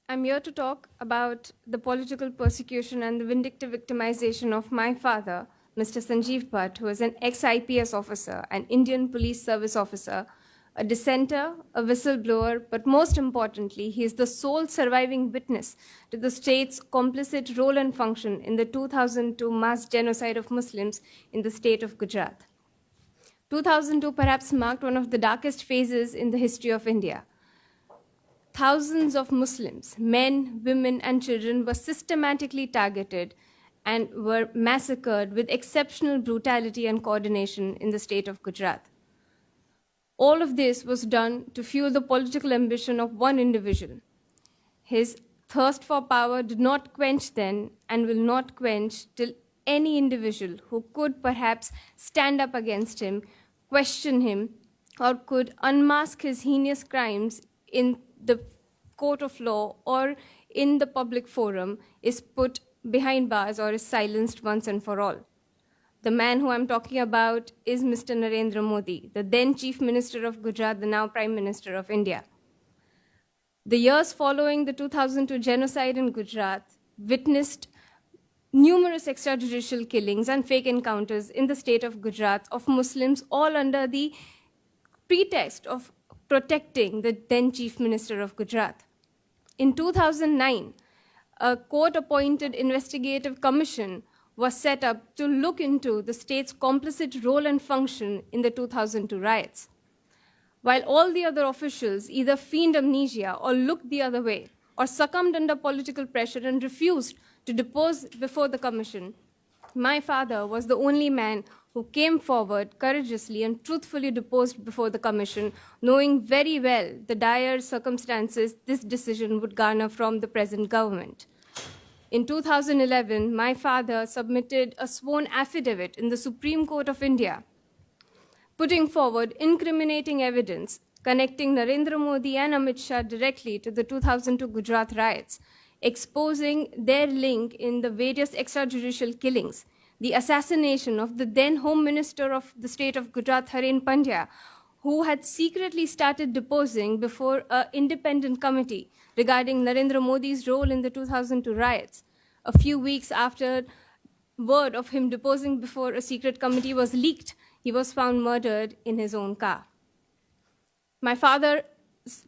I'm here to talk about the political persecution and the vindictive victimization of my father, Mr. Sanjeev Bhatt, who is an ex-IPS officer, an Indian police service officer, a dissenter, a whistleblower, but most importantly, he is the sole surviving witness to the state's complicit role and function in the 2002 mass genocide of Muslims in the state of Gujarat. 2002 perhaps marked one of the darkest phases in the history of India. Thousands of Muslims, men, women, and children, were systematically targeted and were massacred with exceptional brutality and coordination in the state of Gujarat. All of this was done to fuel the political ambition of one individual. His thirst for power did not quench then and will not quench till any individual who could perhaps stand up against him, question him, or could unmask his heinous crimes in the court of law or in the public forum is put behind bars or is silenced once and for all. The man who I'm talking about is Mr. Narendra Modi, the then Chief Minister of Gujarat, the now Prime Minister of India. The years following the 2002 genocide in Gujarat witnessed numerous extrajudicial killings and fake encounters in the state of Gujarat of Muslims, all under the pretext of protecting the then Chief Minister of Gujarat. In 2009, a court-appointed investigative commission was set up to look into the state's complicit role and function in the 2002 riots. While all the other officials either feigned amnesia or looked the other way or succumbed under political pressure and refused to depose before the commission, my father was the only man who came forward courageously and truthfully deposed before the commission, knowing very well the dire circumstances this decision would garner from the present government. In 2011, my father submitted a sworn affidavit in the Supreme Court of India, putting forward incriminating evidence connecting Narendra Modi and Amit Shah directly to the 2002 Gujarat riots, exposing their link in the various extrajudicial killings, the assassination of the then Home Minister of the state of Gujarat, Haren Pandya, who had secretly started deposing before an independent committee regarding Narendra Modi's role in the 2002 riots. A few weeks after word of him deposing before a secret committee was leaked, he was found murdered in his own car. My father's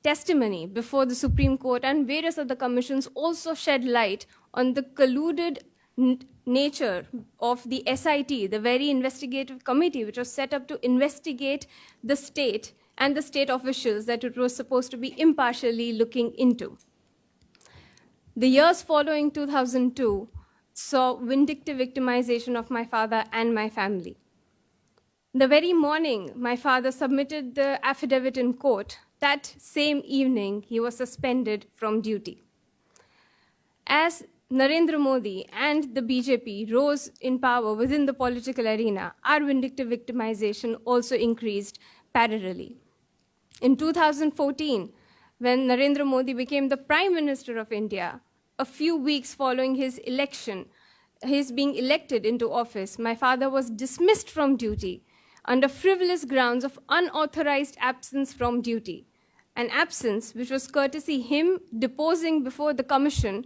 testimony before the Supreme Court and various other commissions also shed light on the colluded nature of the SIT, the very investigative committee which was set up to investigate the state and the state officials that it was supposed to be impartially looking into. The years following 2002 saw vindictive victimization of my father and my family. The very morning my father submitted the affidavit in court, that same evening he was suspended from duty. As Narendra Modi and the BJP rose in power within the political arena, our vindictive victimization also increased parallelly. In 2014, when Narendra Modi became the Prime Minister of India, a few weeks following his election, his being elected into office, my father was dismissed from duty under frivolous grounds of unauthorized absence from duty, an absence which was courtesy him deposing before the commission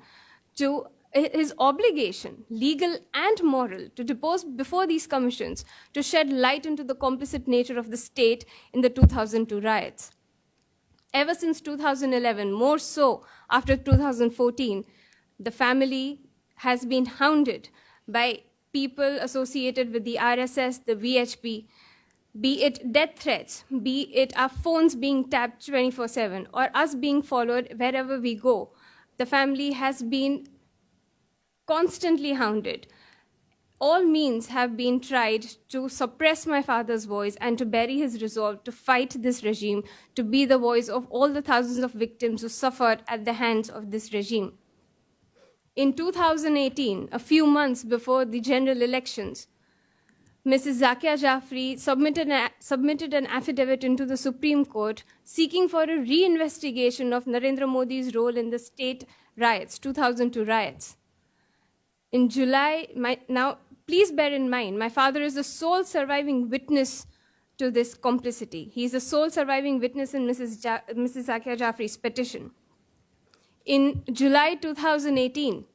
to his obligation, legal and moral, to depose before these commissions to shed light into the complicit nature of the state in the 2002 riots. Ever since 2011, more so after 2014, the family has been hounded by people associated with the RSS, the VHP, be it death threats, be it our phones being tapped 24/7, or us being followed wherever we go. The family has been constantly hounded. All means have been tried to suppress my father's voice and to bury his resolve to fight this regime, to be the voice of all the thousands of victims who suffered at the hands of this regime. In 2018, a few months before the general elections, Mrs. Zakia Jafri submitted an affidavit into the Supreme Court seeking for a reinvestigation of Narendra Modi's role in the state riots, 2002 riots. In July, now please bear in mind, my father is the sole surviving witness to this complicity. He is the sole surviving witness in Mrs. Zakia Jafri's petition. in July 2018,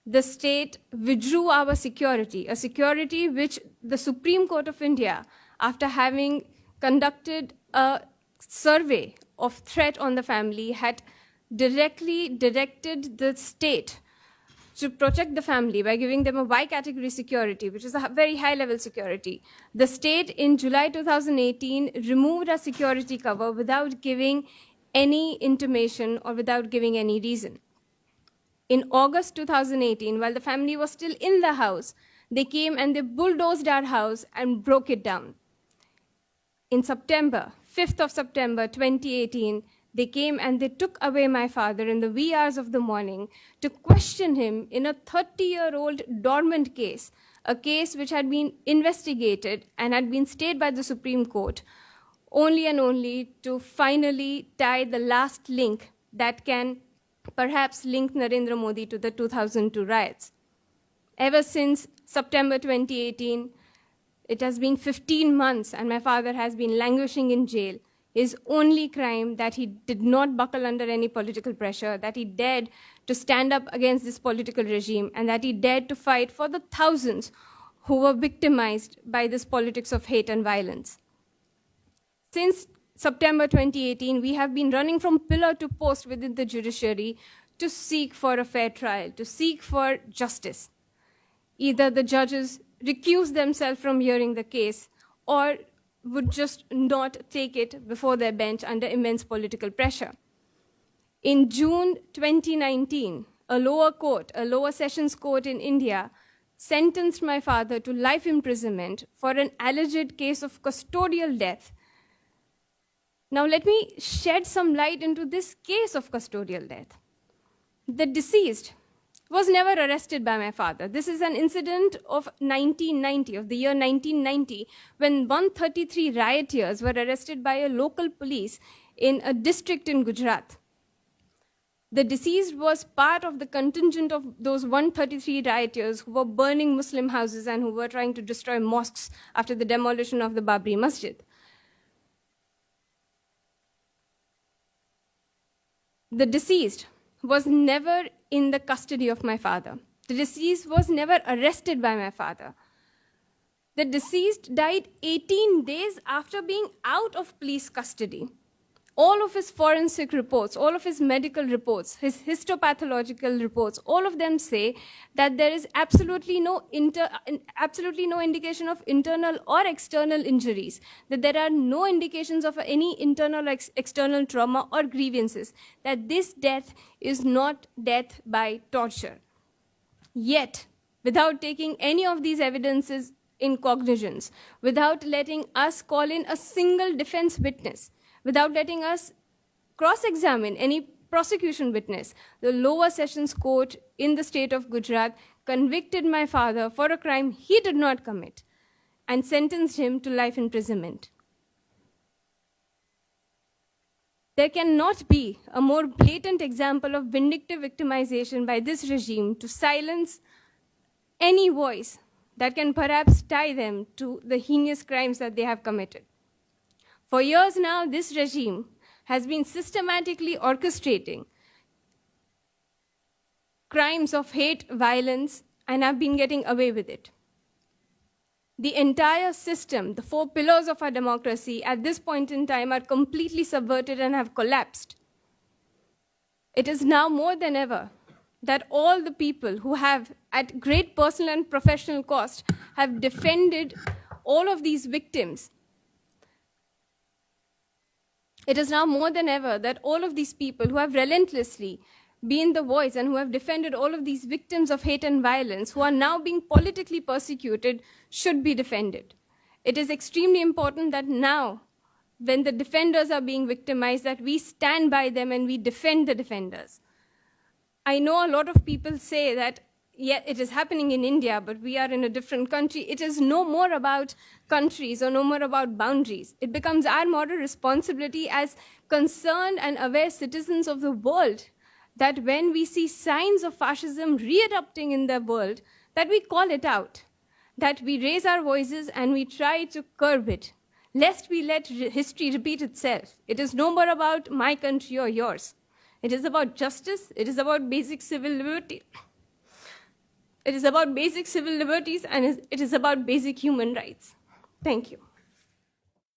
the state withdrew our security, a security which the Supreme Court of India, after having conducted a survey of threat on the family, had directly directed the state to protect the family by giving them a Y category security, which is a very high level security. The state in July 2018 removed our security cover without giving any intimation or without giving any reason. In August 2018, while the family was still in the house, they came and they bulldozed our house and broke it down. In September, 5th of September 2018, they came and they took away my father in the wee hours of the morning to question him in a 30-year-old dormant case, a case which had been investigated and had been stayed by the Supreme Court, only and only to finally tie the last link that can perhaps link Narendra Modi to the 2002 riots. Ever since September 2018, it has been 15 months and my father has been languishing in jail. His only crime that he did not buckle under any political pressure, that he dared to stand up against this political regime, and that he dared to fight for the thousands who were victimized by this politics of hate and violence. Since September 2018, we have been running from pillar to post within the judiciary to seek for a fair trial, to seek for justice. Either the judges recuse themselves from hearing the case or would just not take it before their bench under immense political pressure. In June 2019, a lower sessions court in India, sentenced my father to life imprisonment for an alleged case of custodial death. Now let me shed some light into this case of custodial death. The deceased was never arrested by my father. This is an incident of the year 1990, when 133 rioters were arrested by a local police in a district in Gujarat. The deceased was part of the contingent of those 133 rioters who were burning Muslim houses and who were trying to destroy mosques after the demolition of the Babri Masjid. The deceased was never in the custody of my father. The deceased was never arrested by my father. The deceased died 18 days after being out of police custody. All of his forensic reports, all of his medical reports, his histopathological reports, all of them say that there is absolutely no indication of internal or external injuries, that there are no indications of any internal or external trauma or grievances, that this death is not death by torture. Yet, without taking any of these evidences in cognizance, without letting us call in a single defense witness, without letting us cross-examine any prosecution witness, the lower sessions court in the state of Gujarat convicted my father for a crime he did not commit and sentenced him to life imprisonment. There cannot be a more blatant example of vindictive victimization by this regime to silence any voice that can perhaps tie them to the heinous crimes that they have committed. For years now, this regime has been systematically orchestrating crimes of hate, violence, and have been getting away with it. The entire system, the 4 pillars of our democracy, at this point in time are completely subverted and have collapsed. It is now more than ever that all the people who have, at great personal and professional cost, have defended all of these victims. It is now more than ever that all of these people who have relentlessly been the voice and who have defended all of these victims of hate and violence, who are now being politically persecuted, should be defended. It is extremely important that now, when the defenders are being victimized, that we stand by them and we defend the defenders. I know a lot of people say that, yeah, it is happening in India, but we are in a different country. It is no more about countries or no more about boundaries. It becomes our moral responsibility as concerned and aware citizens of the world that when we see signs of fascism re-erupting in the world, that we call it out, that we raise our voices and we try to curb it, lest we let history repeat itself. It is no more about my country or yours. It is about justice. It is about basic civil liberty. It is about basic civil liberties, and it is about basic human rights. Thank you.